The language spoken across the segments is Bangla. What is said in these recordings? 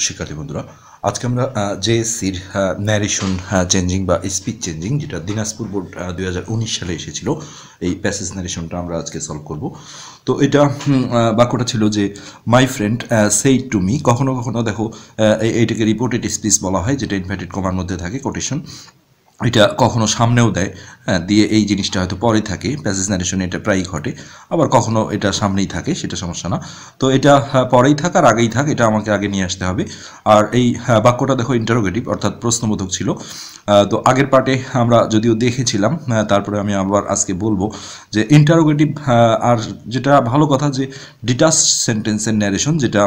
শিক্ষার্থী বন্ধুরা, আজকে আমরা জেএসসির ন্যারেশন চেঞ্জিং বা স্পিচ চেঞ্জিং, যেটা দিনাজপুর বোর্ড 2019 সালে এসেছিল, এই প্যাসেজ ন্যারেশনটা আমরা আজকে সলভ করব। তো এটা বাক্যটা ছিল যে my friend said to me. কখনো কখনো দেখো এইটাকে রিপোর্টেড স্পিচ বলা হয়, যেটা ইনভার্টেড কমার মধ্যে থাকে কোটেশন। এটা কখনো সামনেও দেয়, দিয়ে এই জিনিসটা হয়তো পরে থাকে। প্যাসেজ ন্যারেশনে এটা প্রায়ই ঘটে, আবার কখনো এটা সামনেই থাকে, সেটা সমস্যা না। তো এটা পরেই থাক আর আগেই থাক, এটা আমাকে আগে নিয়ে আসতে হবে। আর এই বাক্যটা দেখো ইন্টারোগেটিভ, অর্থাৎ প্রশ্নবোধক ছিল। তো আগের পার্টে আমরা যদিও দেখেছিলাম, তারপরে আমি আবার আজকে বলবো যে ইন্টারোগেটিভ। আর যেটা ভালো কথা যে ডিটাচ সেন্টেন্সের ন্যারেশন, যেটা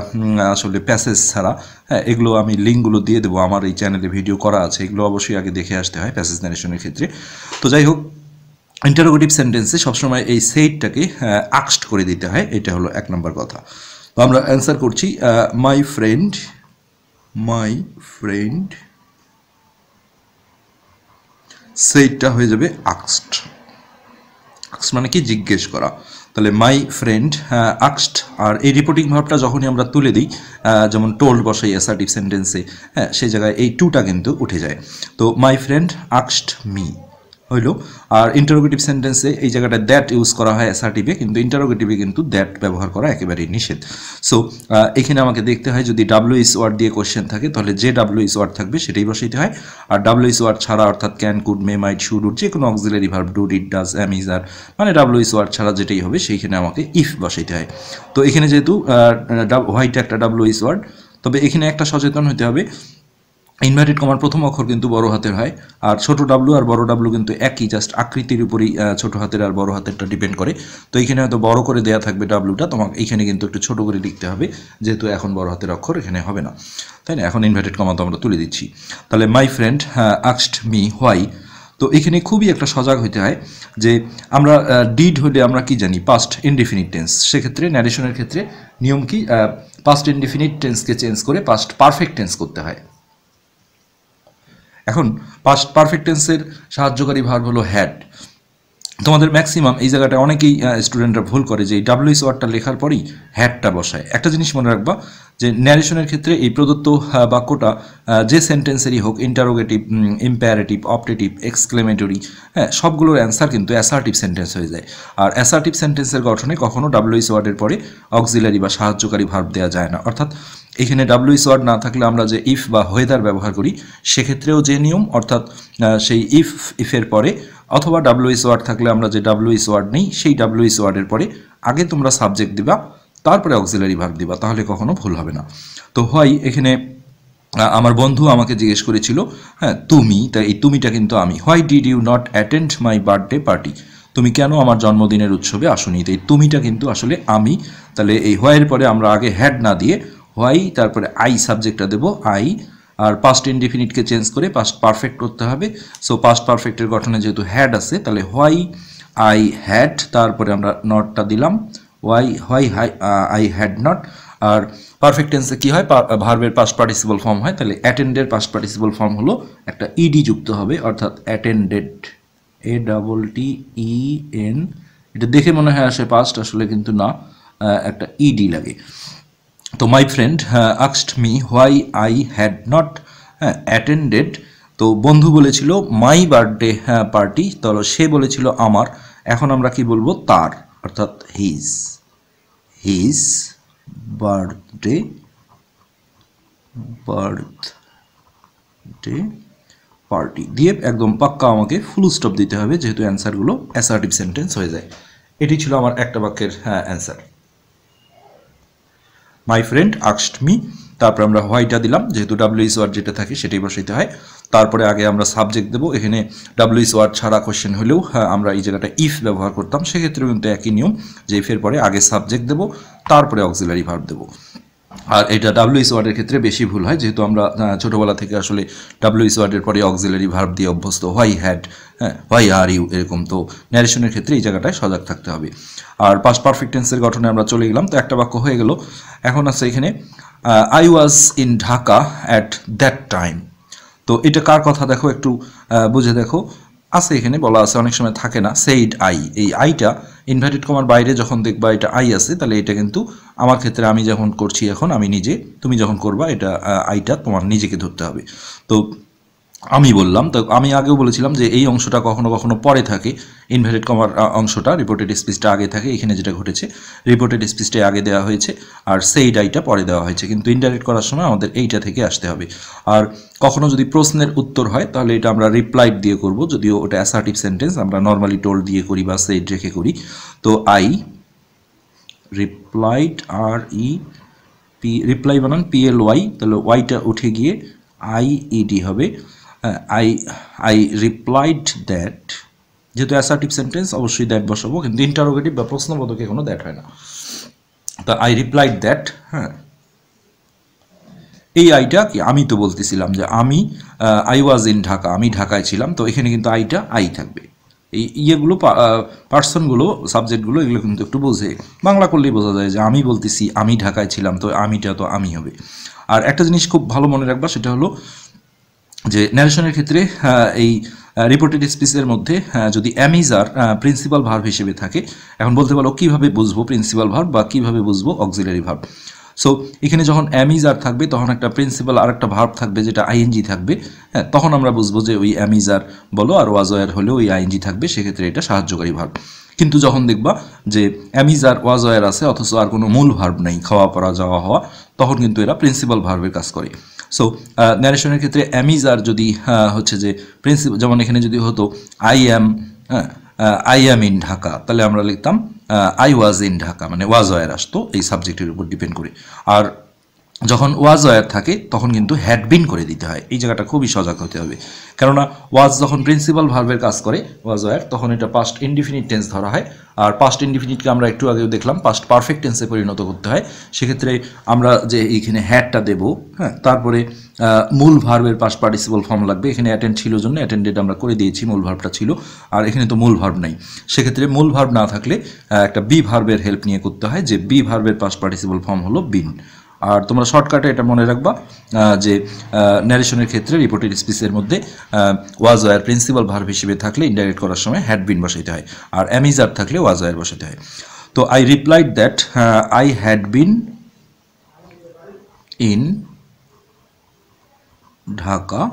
আসলে প্যাসেজ ছাড়া, এগুলো আমি লিঙ্কগুলো দিয়ে দেবো, আমার এই চ্যানেলে ভিডিও করা আছে, এগুলো অবশ্যই আগে দেখে আসতে হয় প্যাসেজ ন্যারেশনের ক্ষেত্রে। তো যাই হোক, ইন্টারোগেটিভ সেন্টেন্সে সবসময় এই সেইডটাকে আক্সড করে দিতে হয়, এটা হলো এক নম্বর কথা। তো আমরা অ্যান্সার করছি মাই ফ্রেন্ড সেইডটা হয়ে যাবে আক্সড। আক্সড মানে কি? জিজ্ঞেস করা। তাহলে মাই ফ্রেন্ড আক্সড। আর এই রিপোর্টিং ভার্বটা যখনই আমরা তুলে দিই, যেমন টোল্ড বসাই অ্যাসার্টিভ সেন্টেন্সে, সেই জায়গায় এই টুটা কিন্তু উঠে যায়। তো মাই ফ্রেন্ড আক্সড মি হইল। আর ইন্টারোগেটিভ সেন্টেন্সে এই জায়গাটা দ্যাট ইউজ করা হয় অ্যাসার্টিভে, কিন্তু ইন্টারোগেটিভে কিন্তু দ্যাট ব্যবহার করা একেবারেই নিষেধ। সো এখানে আমাকে দেখতে হয়, যদি ডাব্লিউএস ওয়ার্ড দিয়ে কোশ্চেন থাকে তাহলে যে ডাব্লিউএস ওয়ার্ড থাকবে সেটাই বসাইতে হয়। আর ডাব্লিউএস ওয়ার্ড ছাড়া, অর্থাৎ can, could, may, might, should, would, যে কোনো auxiliary verb, do, did, does, am, is, are, মানে ডাব্লিউএস ওয়ার্ড ছাড়া যেটাই হবে সেইখানে আমাকে ইফ বসাইতে হয়। তো এখানে যেহেতু হোয়াইট একটা ডাব্লিউএস ওয়ার্ড, তবে এখানে একটা সচেতন হতে হবে, ইনভার্টেড কমার প্রথম অক্ষর কিন্তু বড় হাতের হয়, আর ছোট ডাব্লু আর বড় ডাব্লু কিন্তু একই, জাস্ট আকৃতির উপরই ছোট হাতের আর বড় হাতেরটা ডিপেন্ড করে। তো এইখানে হয়তো বড় করে দেওয়া থাকবে ডাব্লুটা, তোমাকে এইখানে কিন্তু একটু ছোট করে লিখতে হবে, যেহেতু এখন বড় হাতের অক্ষর এখানে হবে না, তাই না? এখন ইনভার্টেড কমা তো আমরা তুলে দিচ্ছি। তাহলে my friend asked me why. তো এখানে খুবই একটা সজাগ হইতে হয় যে আমরা ডিড হলে আমরা কি জানি? Past indefinite tense. সেক্ষেত্রে ন্যারেশনের ক্ষেত্রে নিয়ম কি? পাস্ট ইনডিফিনিট টেন্সকে চেঞ্জ করে পাস্ট পারফেক্ট টেন্স করতে হয়। এখন পাস্ট পারফেক্ট টেন্সের সাহায্যকারী ভার্ব হলো হ্যাড। তোমাদের ম্যাক্সিমাম এই জায়গাটা অনেকেই স্টুডেন্টরা ভুল করে যে এই ডাব্লিউএস ওয়ার্ডটা লেখার পরেই হ্যাডটা বসায়। একটা জিনিস মনে রাখবা যে ন্যারেশনের ক্ষেত্রে এই প্রদত্ত বাক্যটা যে সেন্টেন্সেরই হোক, ইন্টারোগেটিভ, ইম্প্যারেটিভ, অপটেটিভ, এক্সক্লেমেটরি, সবগুলোর অ্যান্সার কিন্তু অ্যাসার্টিভ সেন্টেন্স হয়ে যায়। আর অ্যাসার্টিভ সেন্টেন্সের গঠনে কখনো ডাব্লিউএস ওয়ার্ডের পরে অক্সিলারি বা সাহায্যকারী ভার্ব দেওয়া যায় না। অর্থাৎ এখানে ডাব্লিউএস ওয়ার্ড না থাকলে আমরা যে ইফ বা হোয়েদার ব্যবহার করি, সেক্ষেত্রেও যে নিয়ম, অর্থাৎ সেই ইফের পরে, অথবা ডাব্লিউএস ওয়ার্ড থাকলে আমরা যে ডাব্লিউএস ওয়ার্ড নেই সেই ডাব্লিউএস ওয়ার্ডের পরে আগে তোমরা সাবজেক্ট দিবা, তারপরে অক্সিলারি ভার্ব দিবা, তাহলে কখনো ভুল হবে না। তো হয় এখানে আমার বন্ধু আমাকে জিজ্ঞেস করেছিল, তুমি, তাই এই তুমিটা কিন্তু আমি। Why did you not attend my birthday party? তুমি কেন আমার জন্মদিনের উৎসবে আসনি? তো এই তুমিটা কিন্তু আসলে আমি। তাহলে এই হোয়াইয়ের পরে আমরা আগে হ্যাড না দিয়ে হোয়াই, তারপরে আই সাবজেক্টটা দেবো, আই। আর পাস্ট ইনডিফিনিটকে চেঞ্জ করে পাস্ট পারফেক্ট করতে হবে। সো পাস্ট পারফেক্টের গঠনে যেহেতু হ্যাড আছে, তাহলে হোয়াই আই হ্যাড, তারপরে আমরা নটটা দিলাম, হোয়াই আই হ্যাড নট। আর পারফেক্ট টেন্সে কী হয়? ভার্বের পাস্ট পার্টিসিপল ফর্ম হয়, তাহলে অ্যাটেন্ডের পাস্ট পার্টিসিপল ফর্ম হলো একটা ইডি যুক্ত হবে, অর্থাৎ অ্যাটেন্ডেড, ATTEN। এটা দেখে মনে হয় আসে পাস্ট, আসলে কিন্তু না, একটা ইডি লাগে। তো my friend asked me why I had not attended. তো বন্ধু বলেছিল মাই বার্থডে পার্টি, তাহলে সে বলেছিল আমার। এখন আমরা কি বলবো? তার, অর্থাৎ হিজ বার্থডে পার্টি দিয়ে একদম পাক্কা আমাকে ফুল স্টপ দিতে হবে, যেহেতু অ্যান্সারগুলো অ্যাসার্টিভ সেন্টেন্স হয়ে যায়। এটি ছিল আমার একটা বাক্যের answer. My friend asked me, তারপর আমরা হোয়াইটা দিলাম, যেহেতু ডাব্লিউএস ওয়ার্ড যেটা থাকে সেটাই বসাইতে হয়। তারপরে আগে আমরা সাবজেক্ট দেবো। এখানে ডাব্লিউএস ওয়ার্ড ছাড়া কোশ্চেন হলেও আমরা এই জায়গাটা ইফ ব্যবহার করতাম, সেক্ষেত্রেও কিন্তু একই নিয়ম, যে ইফের পরে আগে সাবজেক্ট দেবো, তারপরে অক্সিলারি ভার্ব দেবো। আর এটা ডাব্লিউএস ওয়ার্ডের ক্ষেত্রে বেশি ভুল হয়, যেহেতু আমরা ছোটোবেলা থেকে আসলে ডাব্লিউএস ওয়ার্ডের পরে অক্সিলারি ভার্ব দিয়ে অভ্যস্ত, why had, why are you, এরকম। তো ন্যারেশনের ক্ষেত্রে এই জায়গাটায় সজাগ থাকতে হবে। আর পাস্ট পারফেক্ট টেন্সের গঠনে আমরা চলে গেলাম, তো একটা বাক্য হয়ে গেল। এখন আছে এখানে I was in Dhaka at that time. তো এটা কার কথা দেখো, একটু বুঝে দেখো। আছে, এখানে বলা আছে, অনেক সময় থাকে না, সেইড আই। এই আইটা ইনভার্টেড কমার বাইরে যখন দেখবা এটা আই আছে, তাহলে এটা কিন্তু আমার ক্ষেত্রে আমি যখন করছি এখন আমি নিজে, তুমি যখন করবা এটা আইটা তোমার নিজেকে ধরতে হবে। তো আমি বললাম, তো আমি আগেও বলেছিলাম যে এই অংশটা কখনো কখনো পরে থাকে, ইনভার্টেড কমার অংশটা রিপোর্টেড স্পিচটা আগে থাকে। এখানে যেটা ঘটেছে রিপোর্টেড স্পিচটা আগে দেওয়া হয়েছে আর সেইড আইটা পরে দেওয়া হয়েছে, কিন্তু ইনডাইরেক্ট করার সময় আমাদের এইটা থেকে আসতে হবে। আর কখনো যদি প্রশ্নের উত্তর হয় তাহলে এটা আমরা রিপ্লাইড দিয়ে করব, যদিও ওটা অ্যাসার্টিভ সেন্টেন্স, আমরা নর্মালি টোল্ড দিয়ে করি বা সেইড রেখে করি। তো I replied, R E P, reply বানান PLY, তাহলে ওয়াইটা উঠে গিয়ে IED হবে। আই রিপ্লাইড দ্যাট, যেহেতু অ্যাসার্টিভ সেন্টেন্স অবশ্যই দ্যাট বসাবো, কিন্তু ইন্টারোগেটিভ বা প্রশ্নবোধকে কোনো দ্যাট হয় না। তা আই রিপ্লাইড দ্যাট, হ্যাঁ এই আইটা কি আমি তো বলতেছিলাম যে আমি আই ওয়াজ ইন ঢাকা, আমি ঢাকায় ছিলাম, তো এখানে কিন্তু আইটা আই থাকবে। এই ইয়েগুলো পার্সনগুলো সাবজেক্টগুলো এগুলো কিন্তু একটু বোঝে, বাংলা করলেই বোঝা যায় যে আমি বলতেছি আমি ঢাকায় ছিলাম, তো আমিটা তো আমি হবে। আর একটা জিনিস খুব ভালো মনে রাখবা, সেটা হলো যে ন্যারেশনের ক্ষেত্রে এই রিপোর্টেড স্পিচের মধ্যে যদি অ্যামিজার প্রিন্সিপাল ভার্ব হিসেবে থাকে, এখন বলতে পারো কীভাবে বুঝবো প্রিন্সিপাল ভার্ব বা কীভাবে বুঝবো অক্সিলারি ভার্ব। সো এখানে যখন অ্যামিজার থাকবে তখন একটা প্রিন্সিপাল আর একটা ভার্ব থাকবে যেটা আইএনজি থাকবে, হ্যাঁ তখন আমরা বুঝবো যে ওই অ্যামিজার বলো আর ওয়াজওয়ার হলেও ওই আইএনজি থাকবে, সেক্ষেত্রে এটা সাহায্যকারী ভার্ব। কিন্তু যখন দেখবা যে অ্যামিজার ওয়াজওয়ার আছে অথচ আর কোনো মূল ভার্ব নেই, খাওয়া পড়া যাওয়া হওয়া, তখন কিন্তু এরা প্রিন্সিপাল ভার্বের কাজ করে। সো ন্যারেশনের ক্ষেত্রে অ্যামিজার যদি হচ্ছে যে প্রিন্সিপাল, যেমন এখানে যদি হতো আই অ্যাম ইন ঢাকা, তাহলে আমরা লিখতাম আই ওয়াজ ইন ঢাকা, মানে ওয়াজ ওয়ার আসতো এই সাবজেক্টের উপর ডিপেন্ড করে। আর যখন ওয়াজ ওয়ার থাকে তখন কিন্তু হ্যাড বিন করে দিতে হয়, এই জায়গাটা খুবই সজাগ হতে হবে, কেননা ওয়াজ যখন প্রিন্সিপাল ভার্বের কাজ করে ওয়াজ ওয়ার, তখন এটা পাস্ট ইনডিফিনিট টেন্স ধরা হয়। আর পাস্ট ইনডিফিনিটকে আমরা একটু আগেও দেখলাম পাস্ট পারফেক্ট টেন্সে পরিণত করতে হয়। সেক্ষেত্রে আমরা যে এইখানে হ্যাডটা দেবো, হ্যাঁ তারপরে মূল ভার্বের পাস্ট পার্টিসিপল ফর্ম লাগবে। এখানে অ্যাটেন্ড ছিল জন্য অ্যাটেন্ডেড আমরা করে দিয়েছি, মূল ভার্বটা ছিল, আর এখানে তো মূল ভার্ব নাই। সেক্ষেত্রে মূল ভার্ব না থাকলে একটা বি ভার্বের হেল্প নিয়ে করতে হয়, যে বি ভার্বের পাস্ট পার্টিসিপল ফর্ম হলো বিন। আর তোমরা শর্টকাটে এটা মনে রাখবা যে ন্যারেশনের ক্ষেত্রে রিপোর্টেড স্পিচের মধ্যে ওয়াজ ওয়ার প্রিন্সিপাল ভার্ব হিসেবে থাকলে ইনডাইরেক্ট করার সময় হ্যাড বিন বসাইতে হয়, আর অ্যামিজার থাকলে ওয়াজ ওয়ার বসাইতে হয়। তো I replied that I had been in Dhaka,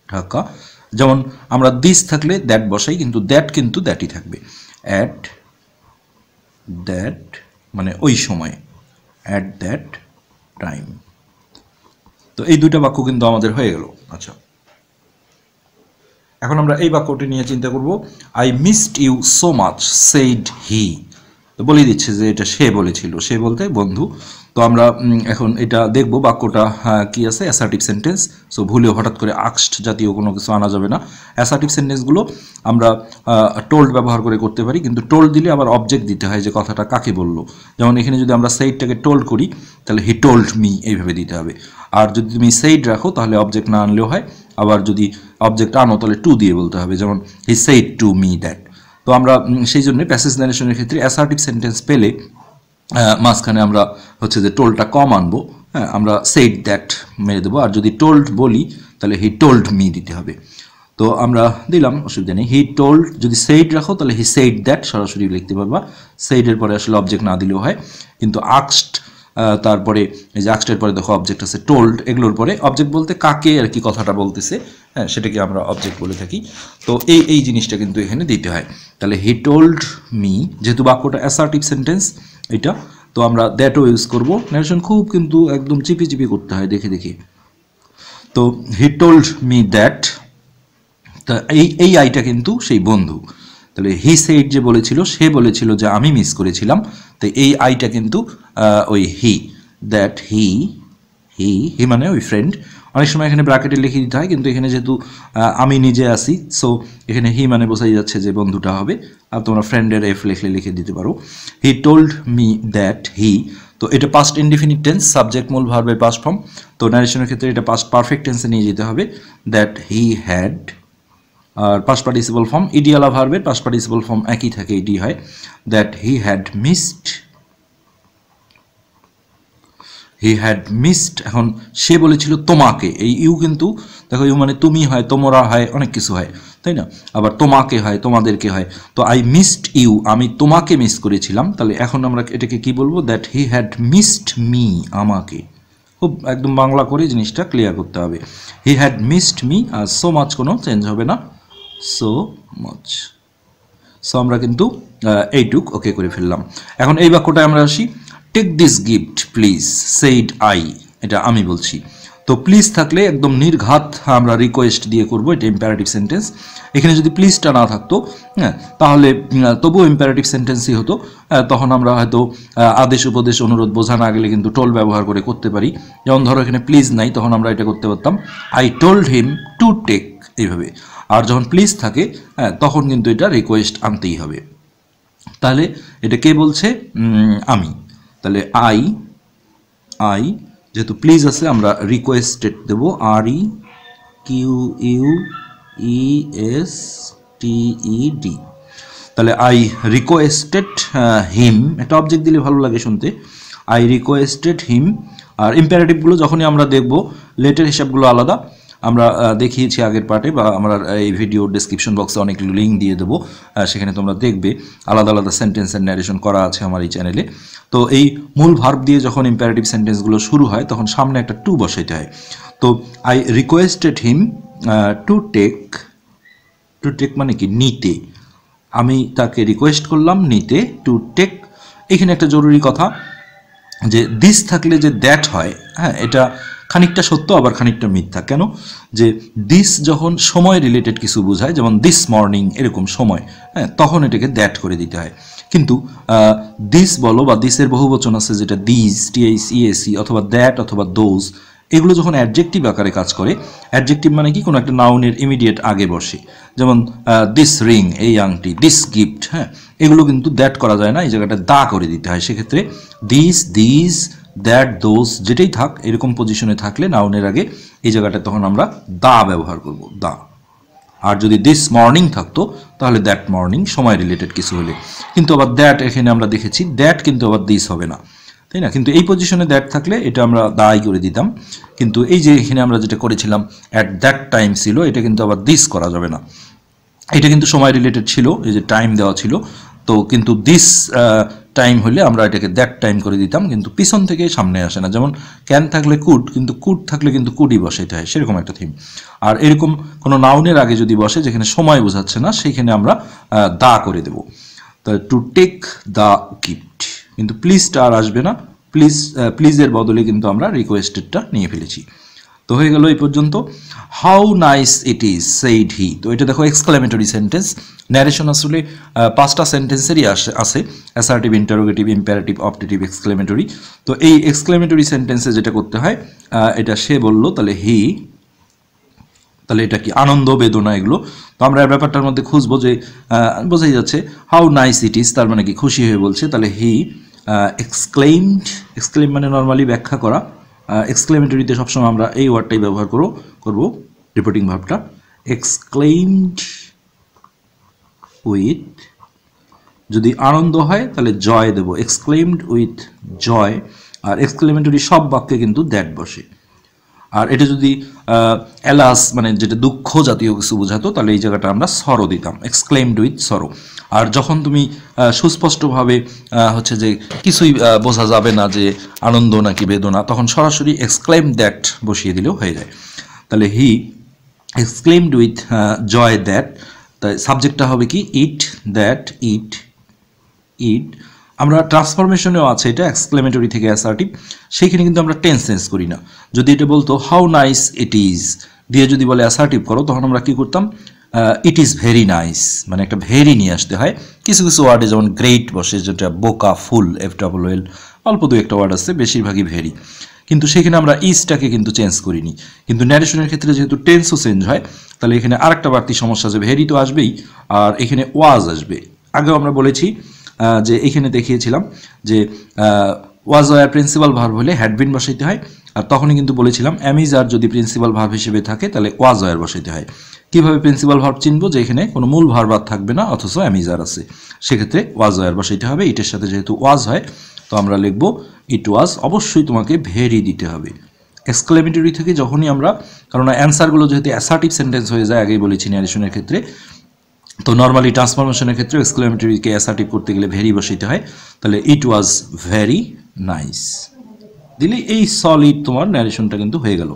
Dhaka. যেমন আমরা দিস থাকলে দ্যাট বসাই, কিন্তু দ্যাটই থাকবে। অ্যাট দ্যাট মানে ওই সময়, অ্যাট দ্যাট টাইম। তো এই দুইটা বাক্য কিন্তু আমাদের হয়ে গেল। আচ্ছা, এখন আমরা এই বাক্যটি নিয়ে চিন্তা করব। I missed you so much said he, তো বলে দিচ্ছে যে এটা সে বলেছিল, সে বলতে বন্ধু। তো আমরা এখন এটা দেখব বাক্যটা কি আছে, অ্যাসার্টিভ সেন্টেন্স। সো ভুলেও হঠাৎ করে আক্সড জাতীয় কোনো কিছু আনা যাবে না। অ্যাসার্টিভ সেন্টেন্সগুলো আমরা টোল্ড ব্যবহার করে করতে পারি, কিন্তু টোল্ড দিলে আবার অবজেক্ট দিতে হয় যে কথাটা কাকে বললো। যেমন এখানে যদি আমরা সেইডটাকে টোল্ড করি তাহলে হি টোল্ড মি এইভাবে দিতে হবে। আর যদি তুমি সেইড রাখো তাহলে অবজেক্ট না আনলেও হয়, আবার যদি অবজেক্ট আনো তাহলে টু দিয়ে বলতে হবে, যেমন he said to me that. তো আমরা সেই জন্য প্যাসেজ ন্যারেশনের ক্ষেত্রে অ্যাসার্টিভ সেন্টেন্স পেলে মাঝখানে আমরা হচ্ছে যে টোল্ডটা কম আনবো, হ্যাঁ আমরা সেইড দ্যাট মেরে দেবো। আর যদি টোল্ড বলি তাহলে হি টোল্ড মি দিতে হবে। তো আমরা দিলাম, অসুবিধা নেই। হি টোল্ড, যদি সেইড রাখো তাহলে হি সেইড দ্যাট সরাসরি লিখতে পারবা, সেইডের পরে আসলে অবজেক্ট না দিলেও হয়। কিন্তু আক্সড, তারপরে এই যে আক্সডের পরে দেখো অবজেক্ট আছে টোল্ড, এগুলোর পরে অবজেক্ট বলতে কাকে আর কি কথাটা বলতেছে, হ্যাঁ সেটাকে আমরা অবজেক্ট বলে থাকি। তো এই জিনিসটা কিন্তু এখানে দিতে হয়। তাহলে হি টোল্ড মি, যেহেতু বাক্যটা অ্যাসার্টিভ সেন্টেন্স এটা, তো আমরা দ্যাটও ইউজ করবো। ন্যারেশন খুব কিন্তু একদম চিপি চিপি করতে হয় দেখে দেখে। তো হি টোল্ড মি দ্যাট, তা এই আইটা কিন্তু সেই বন্ধু। তাহলে হি সেইড যে বলেছিল, সে বলেছিল যে আমি মিস করেছিলাম, তো এই আইটা কিন্তু ওই হি, দ্যাট হি মানে ওই ফ্রেন্ড। অনেক সময় এখানে ব্র্যাকেটে লিখে দিতে হয়, কিন্তু এখানে যেহেতু আমি নিজে আসি, সো এখানে হি মানে বোঝাই যাচ্ছে যে বন্ধুটা হবে। আর তোমরা ফ্রেন্ডের এফ লিখলে লিখে দিতে পারো। He told me that he, তো এটা পাস্ট ইনডিফিনিট টেন্স, সাবজেক্ট মূল ভার্বের পাস্ট ফর্ম। তো ন্যারেশনের ক্ষেত্রে এটা পাস্ট পারফেক্ট টেন্সে নিয়ে যেতে হবে, দ্যাট হি হ্যাড। আর পাস্ট পার্টিসিপল ফর্ম ইডিয়ালা ভার্বের পাস্ট পার্টিসিপল ফর্ম একই থাকে, ইডি হয়, that he had missed he had missed, এখন সে বলেছিল তোমাকে, এই ইউ কিন্তু দেখো ইউ মানে তুমি হয়, তোমরা হয়, অনেক কিছু হয়, তাই না? আবার তোমাকে হয়, তোমাদেরকে হয়। তো আই মিসড ইউ, আমি তোমাকে মিস করেছিলাম। তাহলে এখন আমরা এটাকে কি বলবো? That he had missed me, আমাকে। খুব একদম বাংলা করে জিনিসটা ক্লিয়ার করতে হবে। হি হ্যাড মিসড মি, আর সো মাচ কোনো চেঞ্জ হবে না, সো মাচ। সো আমরা কিন্তু এইটুক ওকে করে ফেললাম। এখন এই বাক্যটায় আমরা আসি, take this gift please said I, এটা আমি বলছি। তো প্লিজ থাকলে একদম নির্ঘাত আমরা রিকোয়েস্ট দিয়ে করব, এটা ইম্পারেটিভ সেন্টেন্স। এখানে যদি প্লিজটা না থাকতো, হ্যাঁ, তাহলে তবুও ইম্পারেটিভ সেন্টেন্সই হতো। তখন আমরা হয়তো আদেশ উপদেশ অনুরোধ বোঝা না গেলে কিন্তু টোল ব্যবহার করে করতে পারি। যেমন ধরো এখানে প্লিজ নাই, তখন আমরা এটা করতে পারতাম I told him to take, এইভাবে। আর যখন প্লিজ থাকে, হ্যাঁ, তখন কিন্তু এটা রিকোয়েস্ট আনতেই হবে। তাহলে এটা কে বলছে? আমি। তাহলে আই যেহেতু প্লিজ আছে, আমরা রিকোয়েস্টেড দেব, R E Q U E S T E D. তাহলে আই রিকোয়েস্টেড হিম, একটা অবজেক্ট দিলে ভালো লাগে শুনতে। আই রিকোয়েস্টেড হিম। আর ইম্পারেটিভগুলো যখনই আমরা দেখব, লেটের হিসাবগুলো আলাদা, আমরা দেখিয়েছি আগের পার্টে, বা আমরা এই ভিডিও ডেসক্রিপশন বক্সে অনেক লিঙ্ক দিয়ে দেবো, সেখানে তোমরা দেখবে আলাদা আলাদা সেন্টেন্সের ন্যারেশন করা আছে আমার এই চ্যানেলে। তো এই মূল ভার্ব দিয়ে যখন ইম্পারেটিভ সেন্টেন্সগুলো শুরু হয়, তখন সামনে একটা টু বসাইতে হয়। তো I requested him to take মানে কি? নিতে। আমি তাকে রিকোয়েস্ট করলাম নিতে, টু টেক। এখানে একটা জরুরি কথা, যে দিস থাকলে যে দ্যাট হয়, হ্যাঁ, এটা খানিকটা সত্য আবার খানিকটা মিথ্যা। কেন? যে দিস যখন সময় রিলেটেড কিছু বোঝায়, যেমন দিস মর্নিং, এরকম সময়, হ্যাঁ, তখন এটাকে দ্যাট করে দিতে হয়। কিন্তু দিস বলো বা দিসের বহুবচন আছে যেটা দিস, THESE, অথবা দ্যাট অথবা দোজ, এগুলো যখন অ্যাডজেক্টিভ আকারে কাজ করে, অ্যাডজেক্টিভ মানে কি? কোনো একটা নাউনের ইমিডিয়েট আগে বসে। যেমন দিস রিং, এই আংটি, দিস গিফট, হ্যাঁ, এগুলো কিন্তু দ্যাট করা যায় না, এই জায়গাটা দা করে দিতে হয়। সেক্ষেত্রে দিস, দিস, দ্যাট, দোজ যেটাই থাক, এরকম পজিশনে থাকলে নাউনের আগে, এই জায়গাটা তখন আমরা দা ব্যবহার করব, দা। আর যদি দিস মর্নিং থাকতো, তাহলে দ্যাট মর্নিং, সময় রিলেটেড কিছু হলে। কিন্তু আবার দ্যাট, এখানে আমরা দেখেছি দ্যাট কিন্তু আবার দিস হবে না, তাই না? কিন্তু এই পজিশনে দ্যাট থাকলে এটা আমরা দাই করে দিতাম। কিন্তু এই যে এখানে আমরা যেটা করেছিলাম অ্যাট দ্যাট টাইম ছিল, এটা কিন্তু আবার দিস করা যাবে না। এটা কিন্তু সময় রিলেটেড ছিল, এই যে টাইম দেওয়া ছিল। তো কিন্তু দিস টাইম হলে আমরা এটাকে দ্যাট টাইম করে দিতাম, কিন্তু পিছন থেকে সামনে আসে না। যেমন ক্যান থাকলে কুড, কিন্তু কুড থাকলে কিন্তু কুডই বসাইতে হয়, সেরকম একটা থিম। আর এরকম কোনো নাউনের আগে যদি বসে যেখানে সময় বোঝাচ্ছে না, সেইখানে আমরা দা করে দেব। তো টু টেক দ্য গিফট, কিন্তু প্লিজটা আর আসবে না। প্লিজের বদলে কিন্তু আমরা রিকোয়েস্টেডটা নিয়ে ফেলেছি। তো হয়ে গেল এই পর্যন্ত। How nice it is said he. তো এটা দেখো এক্সক্লেমেটরি সেন্টেন্স। ন্যারেশন আসলে 5টা সেন্টেন্সেরই আছে, assertive, interrogative, imperative, optative, exclamatory. তো এই এক্সক্লেমেটরি সেন্টেন্সে যেটা করতে হয়, এটা সে বলল, তাহলে হি, তাহলে এটা কি? আনন্দ, বেদনা, এগুলো। তো আমরা এই ব্যাপারটার মধ্যে খুঁজবো, যে বোঝাই যাচ্ছে হাউ নাইস ইট ইজ, তার মানে কি? খুশি হয়ে বলছে। তাহলে হি এক্সক্লেইমড, এক্সক্লেইম মানে নর্মালি ব্যাখ্যা করা। এক্সক্লেমেটরিতে সবসময় আমরা এই ওয়ার্ডটাই ব্যবহার করব, রিপোর্টিং ভার্বটা। এক্সক্লেইমড উইথ, যদি আনন্দ হয় তাহলে জয় দেব, এক্সক্লেইমড উইথ জয়। আর এক্সক্লেমেটরি সব বাক্যে কিন্তু দ্যাট বসে। আর এটা যদি এলাস মানে যেটা দুঃখ জাতীয় কিছু বোঝাতো, তাহলে এই জায়গাটা আমরা সরো দিতাম, এক্সক্লেইমড উইথ সরো। আর যখন তুমি সুস্পষ্টভাবে হচ্ছে যে কিছুই বোঝা যাবে না যে আনন্দ নাকি বেদনা, তখন সরাসরি এক্সক্লেম দ্যাট বসিয়ে দিলেও হয়ে যায়। তাহলে he exclaimed with joy that, তাই সাবজেক্টটা হবে কি? It, that, it. আমরা ট্রান্সফরমেশনেও আছে এটা, এক্সক্লেমেটরি থেকে অ্যাসার্টিভ, সেইখানে কিন্তু আমরা টেন্স চেঞ্জ করি না। যদি এটা বলতো হাউ নাইস ইট ইজ দিয়ে যদি বলে অ্যাসার্টিভ করো, তখন আমরা কি করতাম? ইট ইজ ভেরি নাইস, মানে একটা ভেরি নিয়ে আসতে হয়। কিছু কিছু ওয়ার্ডে যেমন গ্রেট বসে, যেটা বোকা, ফুল, FWL, অল্প দু একটা ওয়ার্ড আছে, বেশিরভাগই ভেরি। কিন্তু সেখানে আমরা ইজটাকে কিন্তু চেঞ্জ করিনি। কিন্তু ন্যারেশনের ক্ষেত্রে যেহেতু টেন্সও চেঞ্জ হয়, তাহলে এখানে আরেকটা বাড়তি সমস্যা, যে ভেরি তো আসবেই, আর এখানে ওয়াজ আসবে। আগেও আমরা বলেছি যে এখানে দেখিয়েছিলাম যে ওয়াজ ওয়ার প্রিন্সিপাল ভার্ব হলে হ্যাড বিন বসাইতে হয়। আর তখনই কিন্তু বলেছিলাম অ্যামিজ আর যদি প্রিন্সিপাল ভার্ব হিসেবে থাকে, তাহলে ওয়াজ ওয়ার বসাইতে হয়। কীভাবে প্রিন্সিপাল ভার্ব চিনবো? যে এখানে কোনো মূল ভার্ব আর থাকবে না, অথচ অ্যামিজ আর আছে, সেক্ষেত্রে ওয়াজ ওয়ার বসাইতে হবে। ইটের সাথে যেহেতু ওয়াজ হয়, তো আমরা লিখব ইট ওয়াজ অবশ্যই তোমাকে ভেরি দিতে হবে। এক্সক্লেমেটরি থেকে যখনই আমরা, কারণ অ্যান্সারগুলো যেহেতু অ্যাসার্টিভ সেন্টেন্স হয়ে যায়, আগেই বলেছি ন্যারেশনের ক্ষেত্রে, তো নর্মালি ট্রান্সফরমেশনের ক্ষেত্রে এক্সক্লেমেটরিকে অ্যাসার্টিভ করতে গেলে ভেরি বসাইতে হয়। তাহলে ইট ওয়াজ ভেরি নাইস দিলে এই সলিড তোমার ন্যারেশনটা কিন্তু হয়ে গেল,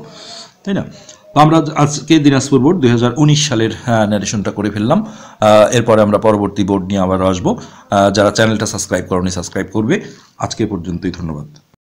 তাই না? তো আমরা আজকে দিনাজপুর বোর্ড 2019 সালের ন্যারেশনটা করে ফেললাম। এরপরে আমরা পরবর্তী বোর্ড নিয়ে আবার আসবো। যারা চ্যানেলটা সাবস্ক্রাইব করনি সাবস্ক্রাইব করবে। আজকে পর্যন্তই, ধন্যবাদ।